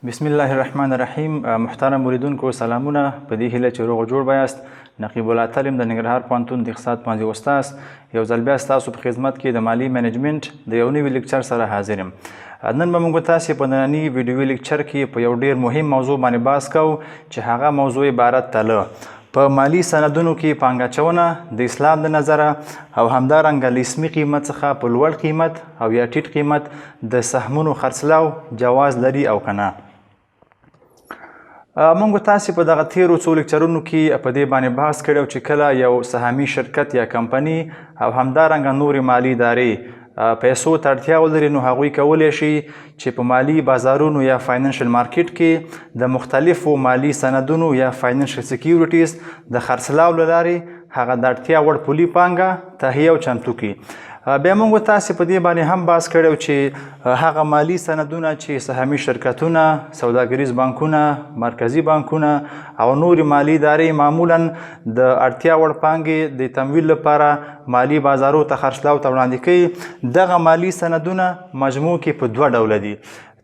بسم الله الرحمن الرحیم. محترم اوریدونکو سلامونه. په دې هیله چې روغ جوړ بایاست. نقیب الله تعلیم د ننګرهار پوهنتون د اقتصاد پوهنځي استاد یو ځل بیا ستاسو په خدمت کې د مالي منیجمنت د یو نوي لیکچر سره حاضر یم. نن به موږ تاسې په ننني ویډیوي لیکچر کې په یو ډیر مهم موضوع باندې بحث کوو چې هغه موضوع عبارت ته په مالی سندونو کې پانګه اچونه د اسلام د نظره او همدارنګه له اسمي قیمت څخه په لوړ قیمت او یا ټیټ قیمت د سهمونو خرڅلاو جواز لري او که نه. مونږ تاسې په دغه تیرو څو لیکچرونو کې په دې باندې بحث کړی چې کله یو سهامي شرکت یا کمپني او همدارنګه نورې مالي ادارې پیسو ته اړتیا ولري نو هغوی کولی شي چې په مالي بازارونو یا فاینانشل مارکیټ کې د مختلفو مالي سندونو یا فاینانشل سکیورټیز د خرڅلاو له لارې هغه د اړتیا وړ پولي پانګه تهیه او چمتو کړي. بیا موږ تاسې په دې باندې هم بحث کړی چې هغه مالي سندونه چې سهامي شرکتونه، سوداګریز بانکونه، مرکزي بانکونه او نورې مالي ادارې معمولا د اړتیا وړ پانګې د تمویل لپاره مالي بازارو ته خرڅلاو ته وړاندې کوي. دغه مالي سندونه مجموع کې په دوه ډوله دي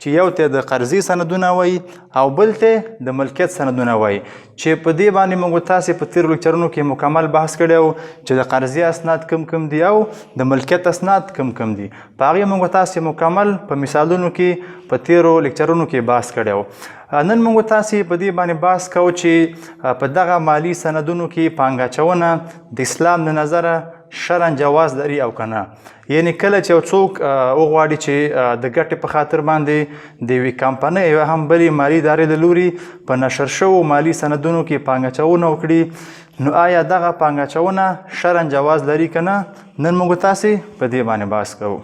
چې یو ته د قرضې سندونه وایي او بل ته د ملکیت سندونه وایي چې په دې باندې موږ تاسې په تیرو لیکچرونو کې مکمل بحث کړی و چې د قرضې اسناد کم دي او د ملکیت اسناد کم دي. په هغې موږ تاسې مکمل په مثالونو کې په تیرو لیکچرونو کې بحث کړی و. نن موږ تاسې په دې باندې بحث کوو چې په دغه مالي سندونو کې پانګه اچونه د اسلام د نظره شرعاً جواز لري او که نه. یعنی کله چې یو څوک وغواړي چې د ګټې په خاطر باندې د یوې کمپنۍ یا هم بلې مالي ادارې له لوري په نشر شوو مالي سندونو کې پانګه اچونه وکړي نو آیا دغه پانګه اچونه شرعاً جواز لري که نه؟ نن موږ تاسې په دې باندې بحث کوو.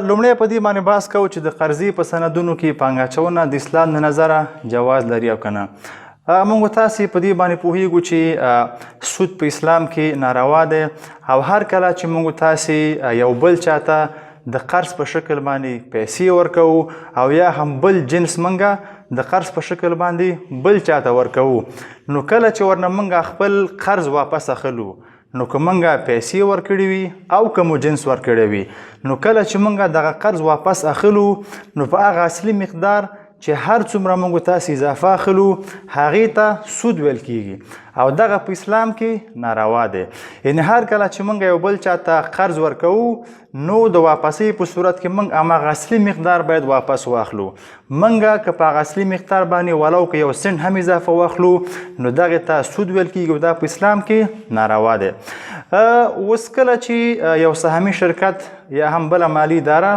لومړی په دې باندې بحث کوو چې د قرضې په سندونو کې پانګه اچونه د اسلام د نظره جواز لري او که نه. موږ تاسې په دې باندې پوهیږو چې سود په اسلام کې ناروا دی او هر کله چې موږ تاسې یو بل چاته د قرض په شکل باندې پیسې ورکوو او یا هم بل جنس موږ د قرض په شکل باندې بل چاته ورکوو نو کله چې ورنه موږ خپل قرض واپس اخلو نو که موږ پیسې ورکړي وي او که مو جنس ورکړی وي نو کله چې موږ دغه قرض واپس اخلو نو په هغه اصلي مقدار چې هر څومره موږ تاسې اضافه اخلو هغې ته سود ویل کیږي او دغه په اسلام کې ناروا دی. یعنې هر کله چې موږ یو بل چاته قرض ورکوو نو د واپسۍ په صورت کې موږ هماغه اصلي مقدار باید واپس واخلو. موږ که په هغه اصلي مقدار باندې ولو که یو سنټ هم اضافه واخلو نو دغې ته سود ویل کیږي او دا په اسلام کې ناروا دی. اوس کله چې یو سهامي شرکت یا هم بله مالي اداره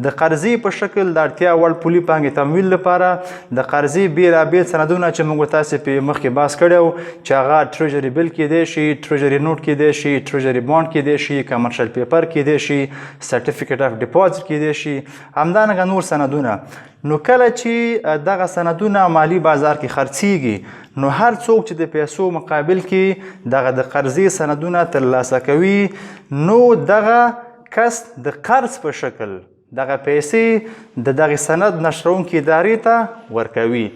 د قرضې په شکل د اړتیا وړ پولي پانګې تمویل لپاره د قرضې بېلابېل سندونه چې موږ تاسې پې مخکې بحث کړی و چې هغه ټریجري بل کیدی شي، ټریجري نوټ کیدی شي، ټریجري بانډ کیدی شي، کمرشل پیپر کیدی شي، سرټیفیکیټ اف ډیپازټ کیدی شي، همدارنګه نور سندونه. نو کله چې دغه سندونه مالي بازار کې خرڅیږي نو هر څوک چې د پیسو مقابل کې دغه د قرضې سندونه ترلاسه کوي نو دغه کس د قرض په شکل دغه پیسې د دغه سند نشرونکې ادارې ته ورکوي.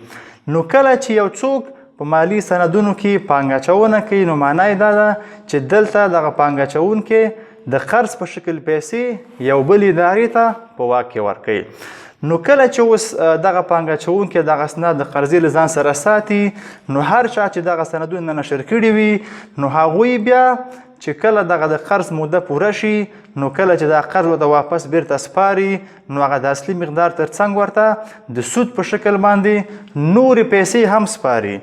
نو کله چې یو څوک په مالي سندونو کې پانګه اچونه کوي نو معنا یې دا ده چې دلته دغه پانګه اچونکی د قرض په شکل پیسې یو بل ادارې ته په واک کې ورکوي. نو کله چې اوس دغه پانګه اچونکی دغه اسناد د قرضې له ځان سره ساتي نو هر چا چې دغه سندونه نشر کړي وي نو هغوی بیا چې کله دغه د قرض موده پوره شي نو کله چې دا قرض ورته واپس بیرته سپاري نو هغه د اصلي مقدار تر څنګ ورته د سود په شکل باندې نورې پیسې هم سپاري.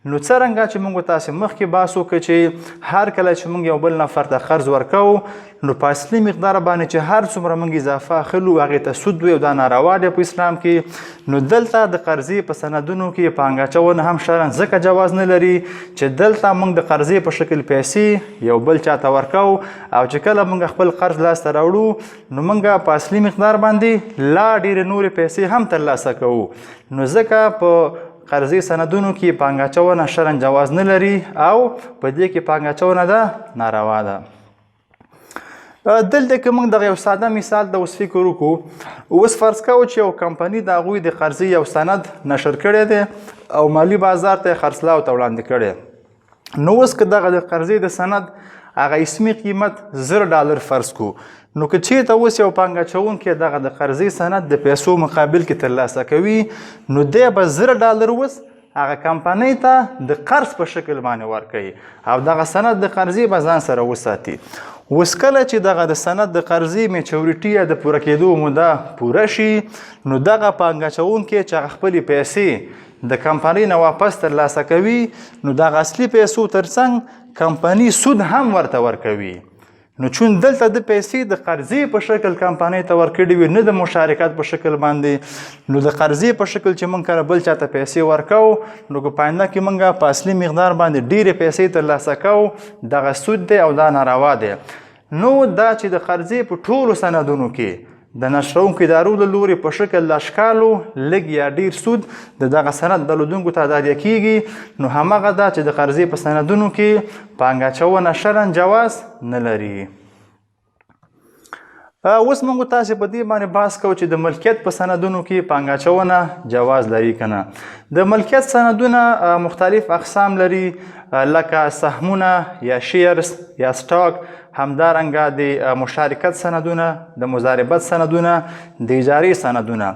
نو څرنګه چې موږ تاسې مخکې بحث وکړو چې هر کله چې موږ یو بل نفر ته قرض ورکوو نو په اصلي مقدار باندې چې هر څومره موږ اضافه اخلو هغې ته سود وي او دا ناروا دی په اسلام کې. نو دلته د قرضې په سندونو کې پانګه اچونه هم شرعاً ځکه جواز نه لري چې دلته موږ د قرضې په شکل پیسې یو بل چاته ورکوو او چې کله موږ خپل قرض لاسته راوړو نو موږ په اصلي مقدار باندې لا ډېرې نورې پیسې هم ترلاسه کوو. نو ځکه په قرضې سندونو کې پانګه اچونه شرعاً جواز نه لري او په دې کې پانګه اچونه ده ناروا ده. دلته که موږ دغه یو ساده مثال د اوس فکر وکړو اوس فرض کوو چې یو کمپني د هغوی د قرضې یو سند نشر کړی دی او مالي بازار ته یې خرڅلاو ته وړاندې کړی نو اوس که دغه د قرضې د سند هغه اسمي قیمت $1000 فرض کو نو که چېرته اوس یو پانګه اچوونکی دغه د قرضې سند د پیسو مقابل کې ترلاسه کوي نو دی به $1000 اوس هغه کمپنۍ ته د قرض په شکل باندې ورکوي او دغه سند د قرضې به ځان سره وساتي. اوس کله چې دغه د سند د قرضې میچورټي یا د پوره کېدو موده پوره شي نو دغه پانګه اچوونکی چې هغه خپلې پیسې د کمپنۍ نه واپس ترلاسه کوي نو دغه اصلي پیسو ترڅنګ کمپنۍ سود هم ورته ورکوي. نو چون دلته د پیسې د قرضې په شکل کمپنۍ ته ورکړي وي نه د مشارکت په شکل باندې نو د قرضې په شکل چې موږ کله بل چاته پیسې ورکوو نو که په آینده کې موږ په اصلي مقدار باندې ډېرې پیسې ترلاسه کوو دغه سود دی او دا ناروا دی. نو دا چې د قرضې په ټولو سندونو کې د نشروونکو ادارو له لوري په شکل د اشکالو لږ یا ډیر سود د دغه سند درلودونکو ته تادیه کیږي نو همغه ده چې د قرضې په سندونو کې پانګه اچونه شرعاً جواز نه لري. اوس موږ تاسې په دې باندې بحث کوو چې د ملکیت په سندونو کې پانګه اچونه جواز لري که نه. د ملکیت سندونه مختلف اقسام لري لکه سهمونه یا شیرز یا سټاک، همدارنګه د مشارکت سندونه، د مضاربت سندونه، د اجارې سندونه.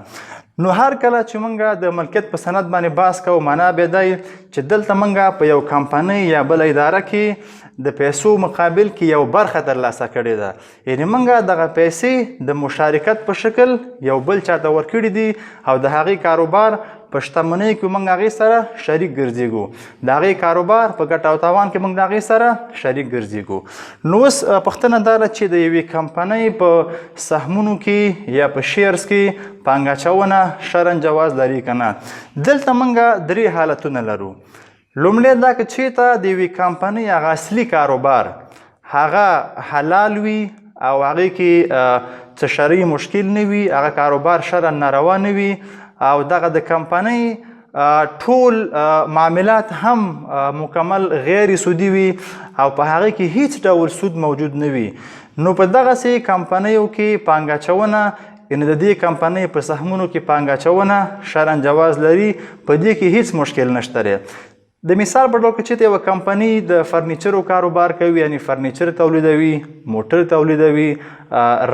نو هر کله چې موږ د ملکیت په سند باندې بحث کوو معنا به دی چې دلته موږ په یو کمپنۍ یا بل اداره کې د پیسو مقابل کې یو برخه ترلاسه کړې ده، یعنې موږ دغه پیسې د مشارکت په شکل یو بل چاته ورکړي دي او د هغې کاروبار په شتمنۍ کې موږ هغې سره شریک ګرځېږو، د هغې کاروبار په ګټه او تاوان کې موږ د هغې سره شریک ګرځېږو. نو اوس پوښتنه دا ده چې د یوې کمپنۍ په سهمونو کې یا په شیرز کې پانګه اچونه شرعاً جواز لري که نه. دلته موږ درې حالتونه لرو. لومړی دا که چېرته د یوې کمپنۍ هغه اصلي کاروبار هغه حلال وي او هغې کې څه شرعي مشکل نه وي، هغه کاروبار شرعاً ناروا نه وي او دغه د کمپنۍ ټول معاملات هم مکمل غیر سودي وي او په هغې کې هیڅ ډول سود موجود نه وي نو په دغسې کمپنیو کې پانګه اچونه یعنې د دې کمپنۍ په سهمونو کې پانګه اچونه شرعاً جواز لري، په دې کې هیڅ مشکل نشته دی. د مثال په ډول کې چې یوه کمپنۍ د فرنیچرو کاروبار کوي یعنې فرنیچر تولیدوي، موټر تولیدوي،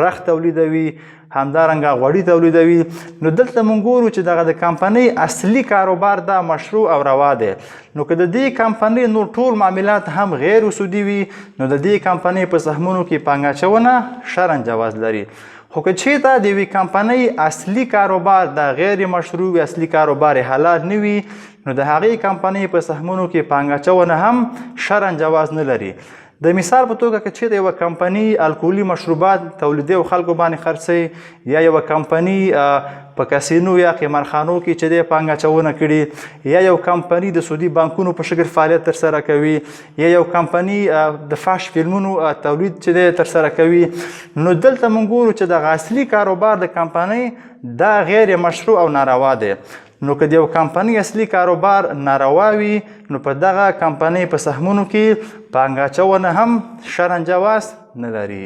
رخ تولیدوي، همدارنګه غوړي تولیدوي نو دلته موږ ګورو چې دغه د کمپنۍ اصلي کاروبار دا مشروع او روا دی. نو که د دې کمپنۍ نور ټول معاملات هم غیر سودي وي نو د دې کمپنۍ په سهمونو کې پانګه اچونه شرعاً جواز لري. خو که چېرته د یوې کمپنۍ اصلي کاروبار دا غیر مشروع وي، اصلي کاروبار حلال نه وي نو د هغې کمپنۍ په سهمونو کې پانګه اچونه هم شرعاً جواز نه لري. د مثال په توګه که چېرته یوه کمپنۍ الکولي مشروبات تولیدوي او خلکو باندې خرڅوي یا یوه کمپنۍ په کسینو یا قمارخانو کې چې دی پانګه اچونه کړي یا یو کمپنۍ د سودي بانکونو په شکل فعالیت ترسره کوي یا یو کمپنۍ د فحش فلمونو تولید چې دی ترسره کوي نو دلته موږ ګورو چې دغه اصلي کاروبار د کمپنۍ دا غیر مشروع او ناروا دی. نو که د یو کمپنۍ اصلي کاروبار ناروا وي نو په دغه کمپنۍ په سهمونو کې پانګه اچونه هم شرعاً جواز نه لري.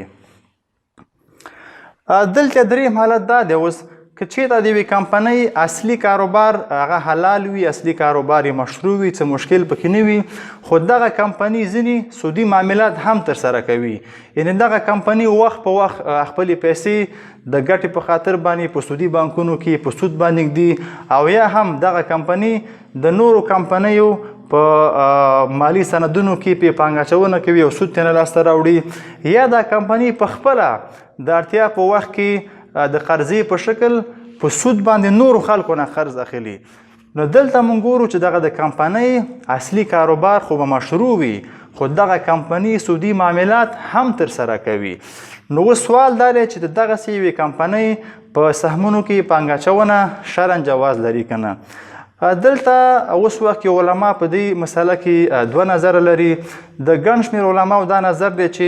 دلته دریم حالت دا دی اوس که چېرته د یوې کمپنۍ اصلي کاروبار هغه حلال وي، اصلي کاروبار یې مشروع وي، څه مشکل پکې نه وي خو دغه کمپنۍ ځینې سودي معاملات هم ترسره کوي، یعنې دغه کمپنۍ وخت په وخت خپلې پیسې د ګټې په خاطر باندې په سودي بانکونو کې په سود باندې ږدي او یا هم دغه کمپنۍ د نورو کمپنیو په مالی سندونو کې پې پانګه اچونه کوي او سود ترې لاسته راوړي یا دا کمپنۍ په خپله د اړتیا په وخت کې د قرضې په شکل په سود باندې نورو خلکو نه قرض اخلي. نو دلته موږ ګورو چې دغه د کمپنۍ اصلي کاروبار خو به مشروع وي خو دغه کمپنۍ سودي معاملات هم ترسره کوي. نو اوس سوال دا دی چې د دغسې یوې کمپنۍ په سهمونو کې پانګه اچونه شرعاً جواز لري که نه. دلته اوس وخت کې علما په دې مسله کې دوه نظره لري. د ګڼ شمېر علماو دا نظر دی چې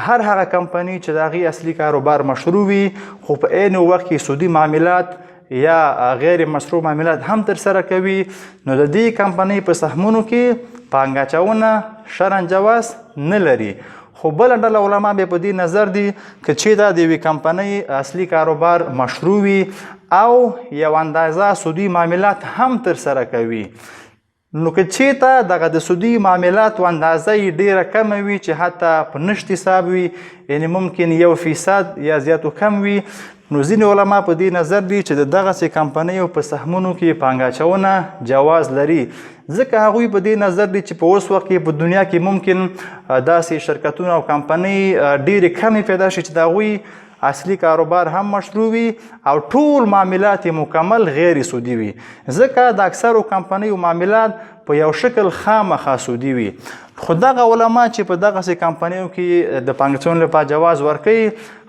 هر هغه کمپنۍ چې د هغې اصلي کاروبار مشروع وي خو په عین وخت کې سودي معاملات یا غیر مشروع معاملات هم ترسره کوي نو د دې کمپنۍ په سهمونو کې پانګه اچونه شرعاً جواز نه لري. خو بله ډله علما بیا په دې نظر دي که چېرته د یوې کمپنۍ اصلي کاروبار مشروع وي او یو اندازه سودي معاملات هم ترسره کوي نو که چېرته دغه د سودي معاملاتو اندازه یې ډیره کمه وي چې حتی په نشت حساب وي یعنې ممکن 1% یا زیاتو کم وي نو ځینې علما په دې نظر دي چې د دغسې کمپنیو په سهمونو کې پانګه اچونه جواز لري ځکه هغوی په دې نظر دي چې په اوس وخت کې په دنیا کې ممکن داسې شرکتونه او کمپنۍ ډېرې کمې پیدا شي چې د هغوی اصلي کاروبار هم مشروع وي او ټول معاملات مکمل غیر سودي وي ځکه د اکثرو کمپنیو معاملات په یو شکل خامخا سودي وي خو دغه علما چې په دغسې کمپنیو کې د پانګه اچونې لپاره جواز ورکوي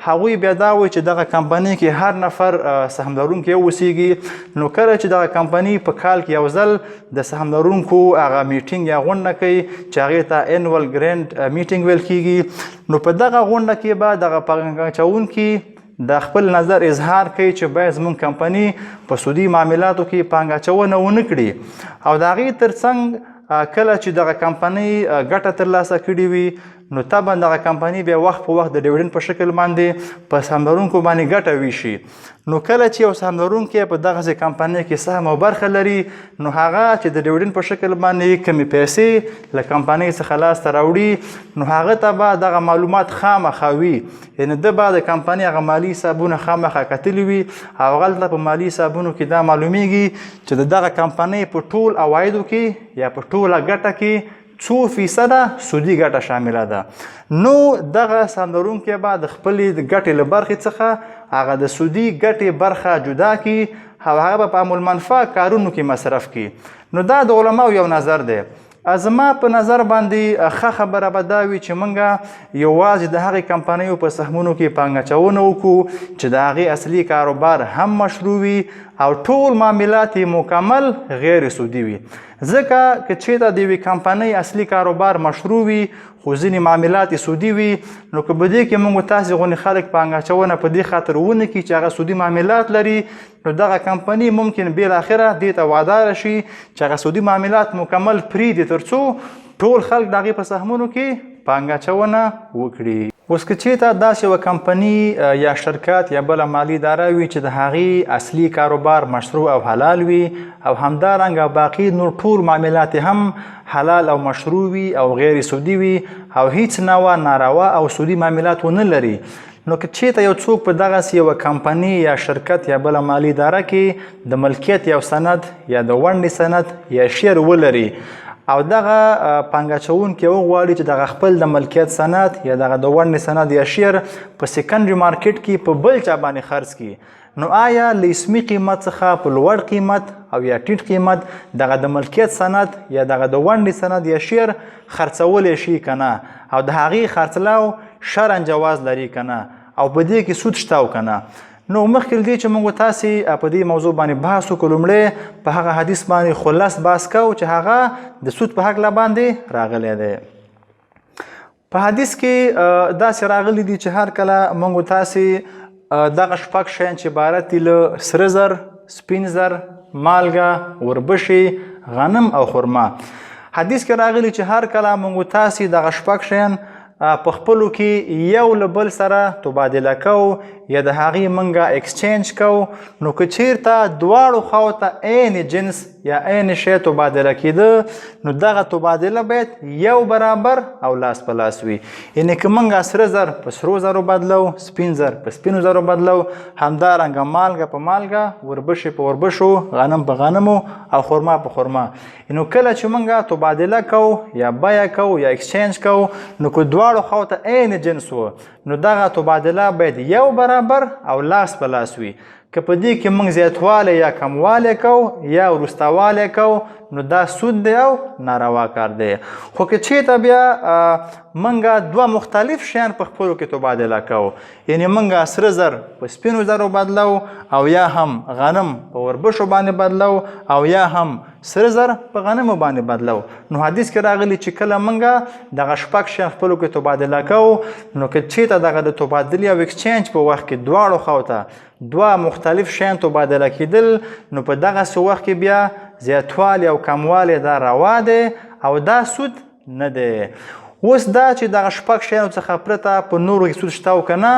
هغوی بیا دا وایي چې دغه کمپنۍ کې هر نفر سهم لرونکی اوسیږي نو کله چې دغه کمپنۍ په کال کې یو ځل د سهم لرونکو هغه میټینګ یا غونډه کوي چې هغې ته انول ګرینډ میټینګ ویل کیږي نو په دغه غونډه کې به دغه پانګه اچوونکي د خپل نظر اظهار کوي چې باید زموږ کمپنۍ په سودي معاملاتو کې پانګه اچونه ونه کړي او د هغې ترڅنګ کله چې دغه کمپنۍ ګټه ترلاسه کړې وي نو طبعا دغه کمپنۍ بیا وخت په وخت د ډیویډنډ په شکل باندې په سهم لرونکو باندې ګټه ویشي نو کله چې یو سهم لرونکی په دغسې کمپنۍ کې سهم او برخه لري نو هغه چې د ډیویډنډ په شکل باندې کمې پیسې له کمپنۍ څخه لاسته راوړي نو هغه ته به دغه معلومات خامخا وي یعنې ده به د کمپنۍ هغه مالي حسابونه خامخا کتلي وي او هغلته په مالي حسابونو کې دا معلومیږي چې د دغه کمپنۍ په ټول عوایدو کې یا په ټوله ګټه کې 2% سودي ګټه شامله ده نو دغه سهم لرونکی به د خپلې ګټې له برخې څخه هغه د سودي ګټې برخه جدا کړي او هغه به په عمالمنفعه کارونو کې مصرف کړي نو دا د علماو یو نظر دی زما په نظر باندې ښه خبره به دا وي چې موږ یوازې د هغې کمپنیو په سهمونو کې پانګه اچونه وکړو چې د هغې اصلي کاروبار هم مشروع وي او ټول معاملات مکمل غیر سودي وي ځکه که چېرته د یوې کمپنۍ اصلي کاروبار مشروع وي خو ځینې معاملات سودي وي نو که په دې کې موږ تاسې غونې خلک پانګه اچونه په دې خاطر ونه کړي چې هغه سودي معاملات لري نو دغه کمپنۍ ممکن بالاخره دې ته وعده راشي چې هغه سودي معاملات مکمل پرېږدي تر څو ټول خلک د هغې په سهمونو کې پانګه اچونه وکړي اوس که چېرته داسې یوه کمپنۍ یا شرکت یا بله مالي اداره وي چې د هغې اصلي کاروبار مشروع او حلال وي او همدارنګه باقي نور ټول معاملات هم حلال او مشروع وي او غیر سودي وي او هیڅ نوع ناروا او سودي معاملات ونه لري نو که چېرته یو څوک په دغسې یوه کمپنۍ یا شرکت یا بله مالي اداره کې د ملکیت یو سند یا د ونډې سند یا شیر ولري او دغه پانګه اچوونکی وغواړي چې دغه خپل د ملکیت سند یا دغه د ونډې سند یا شیر په سیکنډري مارکیټ کې په بل چا باندې خرڅ کړي نو آیا له اسمي قیمت څخه په لوړ قیمت او یا ټیټ قیمت دغه د ملکیت سند یا دغه د ونډې سند یا شیر خرڅولی شي که نه او د هغې خرڅلاو شرعاً جواز لري که نه او په دې کې سود شته او که نه نو مخکې دې چې موږ تاسې په دې موضوع باندې بحث وکړو لومړی په هغه حدیث باندې خلاص بحث کوو چې هغه د سود په هکله باندې راغلی دی په حدیث کې داسې راغلی دي چې هر کله موږ تاسې دغه شپږ شیان چې عبارت دي له سره زر سپین زر مالګه وربشې غنم او خرما حدیث کې راغلی چې هر کله موږ تاسې دغه شپږ شیان په خپلو کې یو له بل سره تبادله کوو یا د هغې موږ اکسچینج کوو نو که چېرته دواړو خواو ته عین جنس یا عین شی تبادله کېده نو دغه تبادله باید یو برابر او لاس په لاس وي یعنې که موږ سره زر په سرو زرو بدلو سپین زر په سپینو زرو بدلو همدارنګه مالګه په مالګه وربشې په وربشو غنم په غنمو او خرما په خرما نو کله چې موږ تبادله کوو یا بیه کوو یا اکسچینج کوو نو که دواړو خواو ته عین جنس و نو دغه تبادله باید یو برابر او لاس په لاس وي که په دې کې موږ زیاتوالی یا کموالی کوو یا وروستوالی کوو نو دا سود دی او ناروا کار دی خو که چېرته بیا موږ دوه مختلف شیان په خپلو کې تبادله کوو یعنې موږ سره زر په سپینو زرو بدلو او یا هم غنم په وربشو باندې بدلو او یا هم سره زر په غنمو باندې بدلو نو حدیث کې راغلی چې کله موږ دغه شپږ شیان خپلو کې تبادله کوو نو که چېرته دغه د تبادلې او اکسچینج په وخت کې دواړو خواو ته دوه مختلف شیان تبادله کېدل نو په دغسې وخت کې بیا زیاتوالی او کموالی دا روا دی او دا سود نه دی اوس دا چې دغه شپږ شیانو څخه پرته په نورو کې سود شته او که نه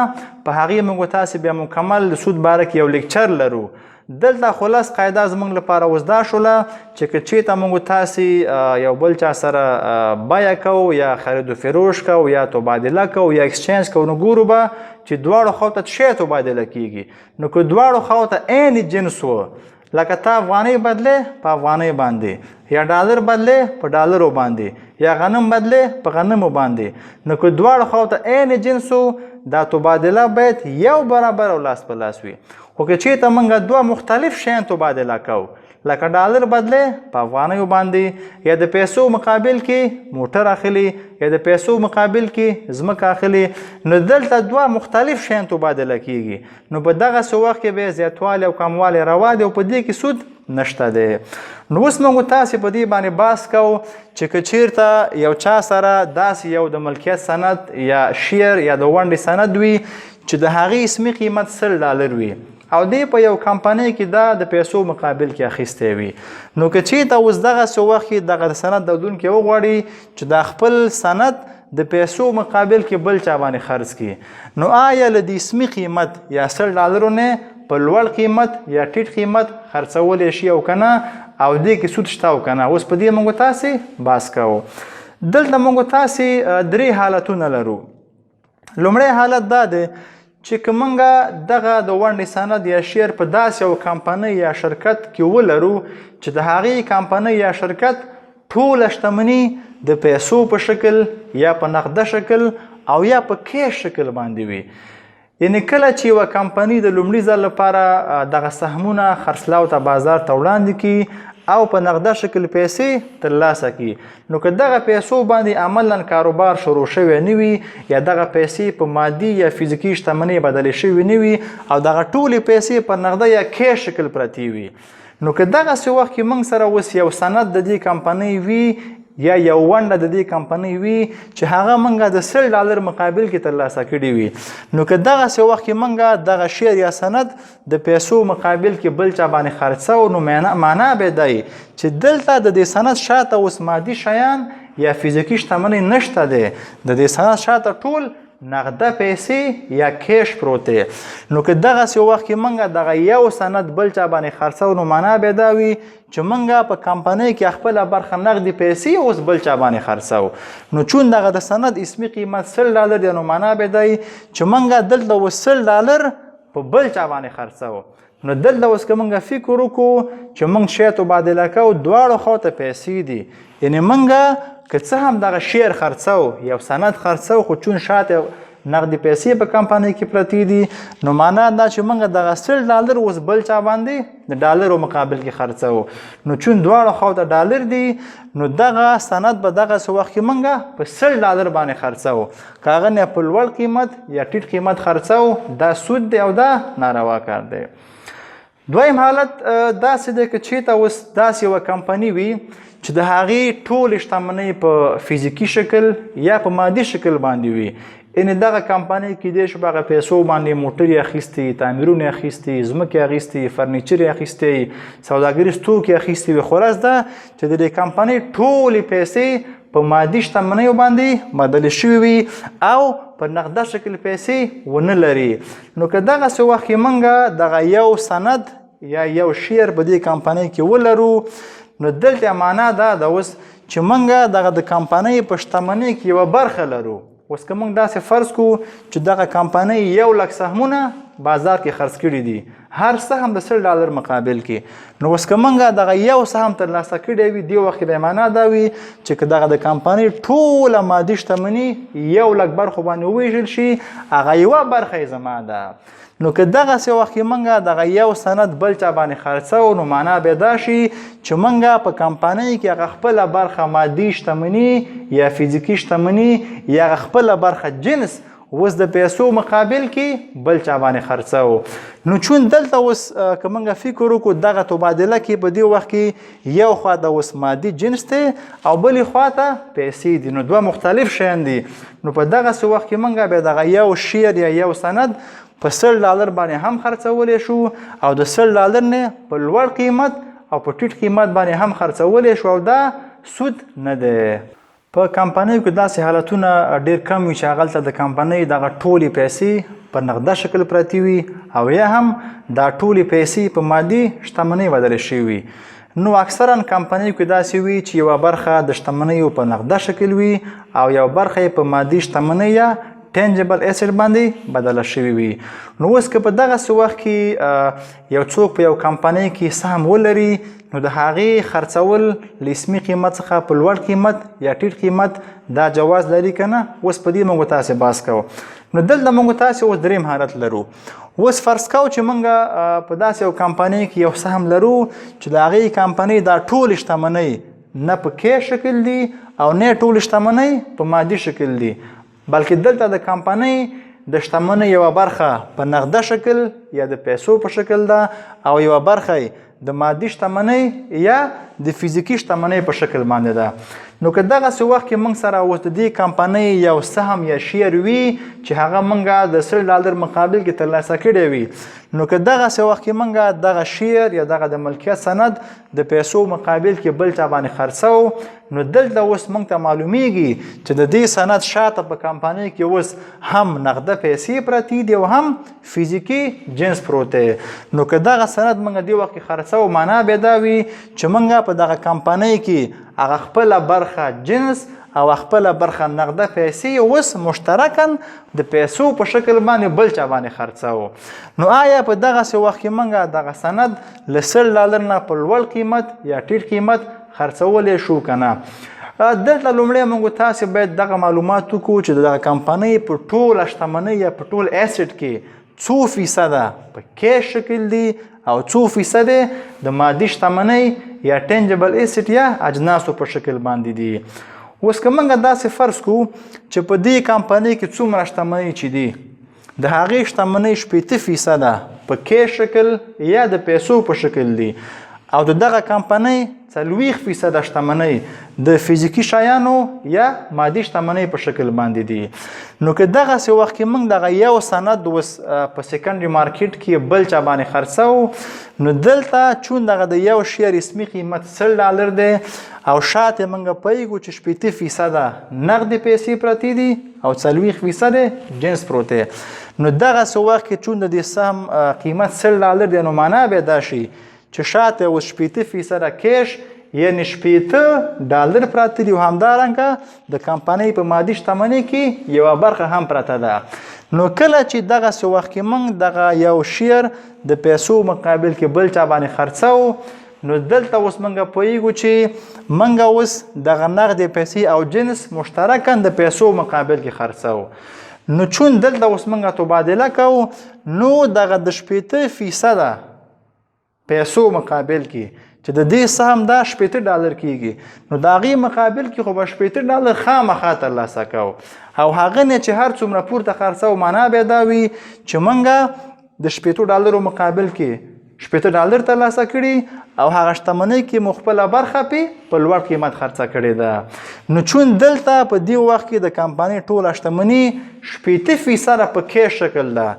په هغې موږ تاسې بیا مکمل د سود باره کې یو لیکچر لرو دلته خلاص قاعده زموږ لپاره اوس دا شوله چې که چېرته موږ تاسې یو بل چا سره بیه کوو یا خرید و فروش کوو یا تبادله کوو یا اکسچینج کوو نو ګورو به چې دواړو خواو ته شی تبادله کیږي نو که دواړو خواو ته عین جنس و لکه تا افغانۍ بدلې په افغانۍ باندې یا ډالر بدلې په ډالرو باندې یا غنم بدلې په غنمو باندې نو که دواړو خواو ته عین جنس و دا تبادله باید یو برابر او لاس په لاس وي خو که چېرته موږ دوه مختلف شیان تبادله کوو لکه ډالر بدلې په افغانیو باندې یا د پیسو مقابل کې موټر اخلي یا د پیسو مقابل کې ځمکه اخلي نو دلته دوه مختلف شیان تبادله کیږي نو په دغسې وخت کې به زیاتوالی او کموالی روا دی او په دې کې سود نشته دی نو اوس موږ تاسې په دې باندې بحث کوو چې که چېرته یو چا سره داسې یو د ملکیت سند یا شیر یا د ونډې سند وي چې د هغې اسمي قیمت $100 وي او دی په یو کمپنۍ کې دا د پیسو مقابل کې اخیستی وي نو که چېرته اوس دغسې وخت کې دغه سند دودونکی وغواړي چې دا خپل سند د پیسو مقابل کې بل چا باندې خرڅ کړي نو آیا له د اسمي قیمت یا $100 نه په لوړ قیمت یا ټیټ قیمت خرڅولی شي او که نه او دې کې سود شته او که نه اوس په دې موږ تاسې بحث کوو دلته موږ تاسې 3 حالتونه لرو لومړی حالت دا دی چې که موږ دغه د ونډې سند یا شیر په داسې یو کمپنۍ یا شرکت کې ولرو چې د هغې کمپنۍ یا شرکت ټوله شتمني د پیسو په شکل یا په نقده شکل او یا په کیش شکل باندې وي یعنی کله چې یوه کمپنۍ د لومړي ځل لپاره دغه سهمونه خرڅلاو ته بازار ته وړاندې کړي او په نقده شکل پیسې ترلاسه کړي نو که دغه پیسو باندې عملا کاروبار شروع شوی نه وي یا دغه پیسې په مادي یا فزیکي شتمنۍ بدلې شوي نه وي او دغه ټولې پیسې په نقده یا کیش شکل پرتې وي نو که دغسې وخت کې موږ سره اوس یو سند د دې کمپنۍ وي یا یو ونډه د دې کمپنۍ وي چې هغه موږ د $100 مقابل کې ترلاسه کړي وي نو که دغسې وخت کې موږ دغه شیر یا سند د پیسو مقابل کې بل چا باندې خرڅو نو معنا به دی چې دلته د دې سند شاته اوس مادي شیان یا فزیکي شتمنۍ نشته دی د دې سند شاته ټول نقده پیسې یا کیش پروت دی نو که دغسې وخت کې موږ دغه یو سند بل چا باندې خرڅو نو معنا به دا وي چې موږ په کمپنۍ کې خپله برخه نقدي پیسې اوس بل چا باندې خرڅو نو چون دغه د سند اسمي قیمت $100 دی نو معنا به دی چې موږ دلته اوس $100 په بل چا باندې خرڅو نو دلته اوس که موږ فکر وکړو چې موږ شی تبادله کوو دواړو خواو ته پیسې دي یعنې موږ که څه هم دغه شیر خرڅو یو سند خرڅو خو چون شاته نقدي پیسې په کمپنۍ کې پرتې دي نو معنا دا چې موږ دغه $100 اوس بل چا باندې د ډالرو مقابل کې خرڅو نو چون دواړو خواو ته ډالر دي نو دغه سند به دغسې وخت کې موږ په $100 باندې خرڅو که هغه نه په لوړ قیمت یا ټیټ قیمت خرڅو دا سود دی او دا ناروا کار دی دویم حالت داسې دی که چېرته اوس داسې یوه کمپنۍ وي چې د هغې ټولې شتمنۍ په فزیکي شکل یا په مادي شکل باندې وي یعنې دغه کمپنۍ کیدای شي په هغه پیسو باندې موټرې اخیستي تعمیرونه اخیستي ځمکې اخیستي فرنیچر اخیستي سوداګریز توکي اخیستي وي خو راز ده چې د دې کمپنۍ ټولې پیسې په مادي شتمنیو باندې بدلې شوي وي او په نقده شکل پیسې ونه لري نو که دغسې وخت کې موږ دغه یو سند یا یو شیر په دې کمپنۍ کې ولرو نو دلته معنا دا ده اوس چې موږ دغه د کمپنۍ په شتمنۍ کې یوه برخه لرو اوس که موږ داسې فرض کړو چې دغه کمپنۍ 1,00,000 سهمونه بازار کې خرڅ کړي دي هر سهم د $100 مقابل کې نو اوس که موږ دغه یو سهم ترلاسه کړی وي دې وخت کې به معنا دا وي چې که دغه د کمپنۍ ټوله مادي شتمني 1,00,000 برخو باندې وویشل شي هغه یوه برخه یې زما ده نو که دغسې وخت کې موږ دغه یو سند بل چا باندې خرڅو نو معنا به دا شي چې موږ په کمپنۍ کې هغه خپله برخه مادي شتمني یا فزیکي شتمني یا هغه خپله برخه جنس اوس د پیسو مقابل کې بل چا باندې خرڅو نو چون دلته اوس که موږ فکر وکړو دغه تبادله کې په دې وخت کې یو خوا د اوس مادي جنس دی او بلې خوا ته پیسې دي نو دوه مختلف شیان دي نو په دغسې وخت کې موږ بیا دغه یو شیر یا یو سند په $100 باندې هم خرڅولی شو او د $100 نه په لوړ قیمت او په ټیټ قیمت باندې هم خرڅولی شو او دا سود نه دی په کمپنیو کې داسې حالتونه ډېر کم وي چې هغلته د کمپنۍ دغه ټولې پیسې په نغده شکل پرتی وي او یا هم دا ټولې پیسې په مادي شتمنۍ بدلې شوي وي. نو اکثرا کمپنیو کې داسې وي چې یوه برخه د شتمنیو په نغده شکل وي او یو برخه یې په مادي شتمنۍ یا ټینجبل اسید باندې بدله شوي وي. نو اوس که په دغسې وخت کې یو څوک په یو کمپنۍ کې سهم ولري نو د هغې خرڅول له اسمي قیمت څخه په لوړ قیمت یا ټیټ قیمت دا جواز لري که نه. اوس په دې موږ تاسې بحث کوو. نو دلته موږ تاسې اوس دریم حالت لرو. اوس فرض کوو چې موږ په داسې یو کمپنۍ کې یو سهم لرو چې د هغې کمپنۍ دا ټولې شتمنۍ نه په کیش شکل دي او نه ټولې شتمنۍ په مادي شکل دي، بلکې دلته د کمپنۍ د شتمنۍ یوه برخه په نغده شکل یا د پیسو په شکل ده او یوه برخه د مادي شتمنۍ یا د فزیکي شتمنۍ په شکل باندې ده. نو که دغسې وخت کې موږ سره اوس د دې کمپنۍ یو سهم یا شیر وي چې هغه موږ د $100 مقابل کې ترلاسه کړی وي، نو که دغسې وخت کې موږ دغه شیر یا دغه د ملکیت سند د پیسو مقابل کې بل چا باندې خرڅو، نو دلته اوس موږ ته معلومیږي چې د دې سند شاته په کمپنۍ کې اوس هم نغده پیسې پرتې دي او هم فزیکي جنس پروت دی. نو که دغه سند موږ دې وخت کې خرڅو، معنا به دا وي چې موږ په دغه کمپنۍ کې هغه خپله برخه جنس او خپله برخه نغده پیسې اوس مشترکاً د پیسو په شکل باندې بل چا باندې خرڅوو. نو آیا په دغسې وخت کې موږ دغه سند له $100 نه په لوړ قیمت یا ټیټ قیمت خرڅولی شو که نه؟ دلته لومړی موږ تاسې باید دغه معلومات وکړو چې دغه کمپنۍ په ټوله شتمنۍ یا په ټول اسید کې څو فیصده په کیش شکل دي او څو فیصده د مادي شتمنۍ یا ټینجبل اسید یا اجناسو په شکل باندې دي. اوس که موږ داسې فرض کړو چې په دې کمپنۍ کې څومره شتمنۍ چې دي د هغې شتمنۍ 80% په کیش شکل یا د پیسو په شکل دي او د دغه کمپنۍ 40% شتمنۍ د فزیکي شیانو یا مادي شتمنۍ په شکل باندې دي. نو که دغسې وخت کې موږ دغه یو سند اوس په سیکنډري مارکیټ کې بل چا باندې خرڅوو، نو دلته چون دغه د یو شیر اسمي قیمت $100 دی او شاته موږ پوهیږو چې 80% نغدې پیسې پرتې دي او 40% جنس پروت دی. نو دغسې وخت کې چون د دې سهم قیمت $100 دی، نو معنا به دا شي چې شاته اوس 80% کیش یعنی $80 پراته دي او همدارنګه د کمپنۍ په مادي شتمنۍ کې یوه برخه هم پرته ده. نو کله چې دغسې وخت کې موږ دغه یو شیر د پیسو مقابل کې بل چا باندې خرڅوو، نو دلته اوس موږ پوهیږو چې موږ اوس دغه نغدې پیسې او جنس مشترکاً د پیسو مقابل کې خرڅوو. نو چون دلته اوس موږ تبادله کوو، نو دغه د 80% پیسو مقابل کې چې د دې سهم دا $80 کېږي، نو د هغې مقابل کې خو به $80 خامخا ترلاسه کوو او هغه نه چې هر څومره پورته خرڅوو، معنا به دا وي چې موږ د $80 مقابل کې $80 ترلاسه کړي او هغه شتمنۍ کې مو خپله برخه په لوړ قیمت خرڅه کړې ده. نو چون دلته په دې وخت کې د کمپنۍ ټوله شتمني 80% په کیش شکل ده،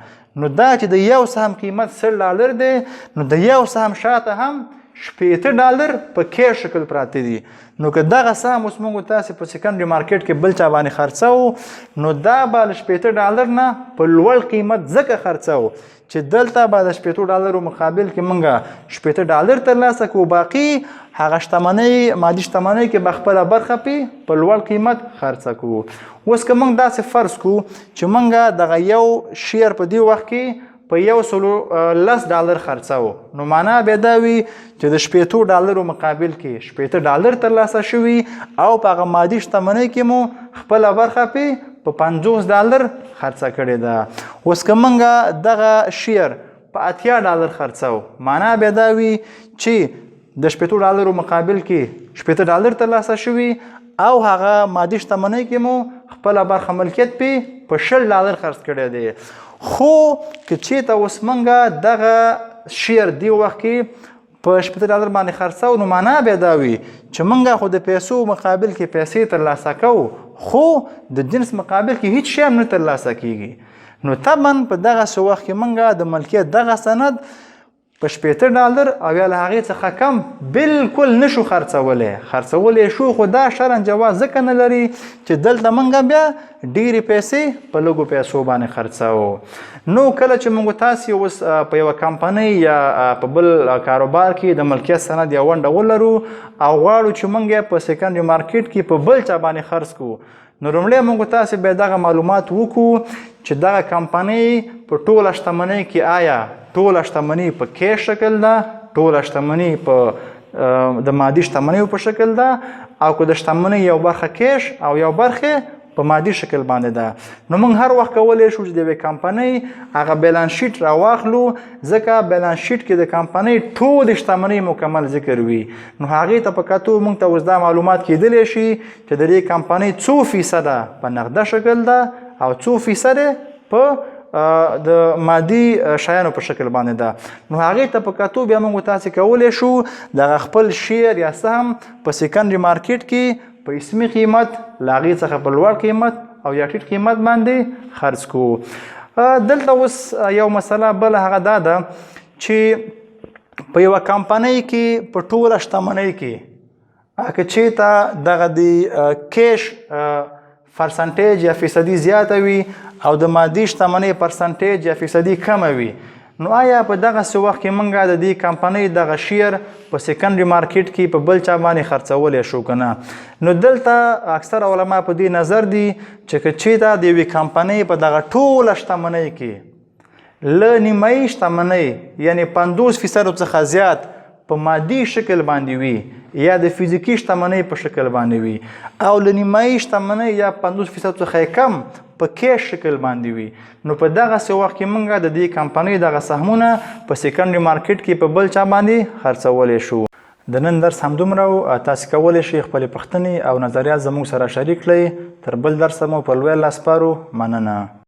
نو دا چې د یو سهم قیمت $100 دی، نو د یو سهم شاته هم $80 په کیش شکل پراته دي. نو که دغه سهم اوس موږ تاسې په سیکنډري مارکیټ کې بل چا باندې خرڅوو، نو دا به له $80 نه په لوړ قیمت ځکه خرڅوو چې دلته به د $80 مقابل کې موږ $80 ترلاسه کوو، باقي هغه شتمنۍ مادي شتمنۍ کې به خپله برخه په لوړ قیمت خرڅه کوو. اوس که موږ داسې فرض کوو چې موږ دغه یو شیر په دې وخت کې په $110 خرڅوو، نو معنا به دا وي چې د $80 مقابل کې $80 ترلاسه شوي او په هغه مادي شتمنۍ کې مو خپله برخه په $50 خرڅه کړې ده. اوس که موږ دغه شیر په $80 خرڅوو، معنا به دا وي چې د $80 مقابل کې $80 ترلاسه شوي او هغه مادي شتمنۍ کې مو خپله برخه ملکیت په $60 خرڅ کړی دی. خو که چېرته اوس موږ دغه شیر دی وخت کې په $80 باندې خرڅوو، نو معنا به دا وي چې موږ خو د پیسو مقابل کې پیسې ترلاسه کوو، خو د جنس مقابل کې هیڅ شی هم نه ترلاسه کیږي. نو طبعا په دغسې وخت کې موږ د ملکیت دغه سند په $50 او یا له هغې څخه کم بالکل نشو خرڅولی شو، خو دا شرعاً جواز ځکه نه لري چې دلته موږ بیا ډېرې پیسې په لږو پیسو باندې خرڅوو. نو کله چې موږ تاسې اوس په یوه کمپنۍ یا په بل کاروبار کې د ملکیت سند یا ونډه ولرو او غواړو چې موږ یې په سیکنډري مارکیټ کې په بل چا باندې خرڅ کړو، نو لومړی موږ تاسې باید دغه معلومات وکړو چې دغه کمپنۍ په ټوله شتمنۍ کې آیا ټوله شتمني په کیش شکل ده، ټوله شتمني په د مادي شتمنیو په شکل ده، او که د شتمنۍ یو برخه کیش او یو برخه په مادي شکل باندې ده. نو موږ هر وخت کولی شو چې د یوې کمپنۍ هغه بیلانس شیټ راواخلو، ځکه بیلانس شیټ کې د کمپنۍ ټولې شتمنۍ مکمل ذکر وي. نو هغې ته په کتو موږ ته اوس دا معلومات کیدلی شي چې د دې کمپنۍ څو فیصده په نغده شکل ده او څو فیصده په د مادي شیانو په شکل باندې ده. نو هغې ته په کتو بیا موږ تاسې کولی شو دغه خپل شیر یا سهم په سیکنډري مارکیټ کې په اسمي قیمت له هغې څخه په لوړ قیمت او یا ټیټ قیمت باندې خرڅ کړو. دلته اوس یو مسله بله هغه دا ده چې په یوه کمپنۍ کې په ټوله شتمنۍ کې که چېرته دغه د کیش پرسنټیج یا فیصدي زیاته وي او د مادي شتمنۍ پرسنټیج یا فیصدي کمه وي، نو آیا په دغسې وخت کې موږ د دې کمپنۍ دغه شیر په سیکنډري مارکیټ کې په بل چا باندې خرڅولی شو که نه؟ نو دلته اکثر علما په دې نظر دي چې که چېرته د یوې کمپنۍ په دغه ټوله شتمنۍ کې له نیمایي شتمنۍ یعنې 50% څخه زیات په مادي شکل باندې وي یا د فزیکي شتمنۍ په شکل باندې وي، او له نیمایي شتمنۍ یا 50% څخه کم په کیش شکل باندې وي، نو په دغسې وخت کې موږ د دې کمپنۍ دغه سهمونه په سیکنډري مارکیټ کې په بل چا باندې خرڅولی شو. د نن درس همدومره و. تاسې کولی شئ خپلې پوښتنې او نظریات زموږ سره شریک کړئ. تر بل درسه مو په لوی الله سپارو. مننه.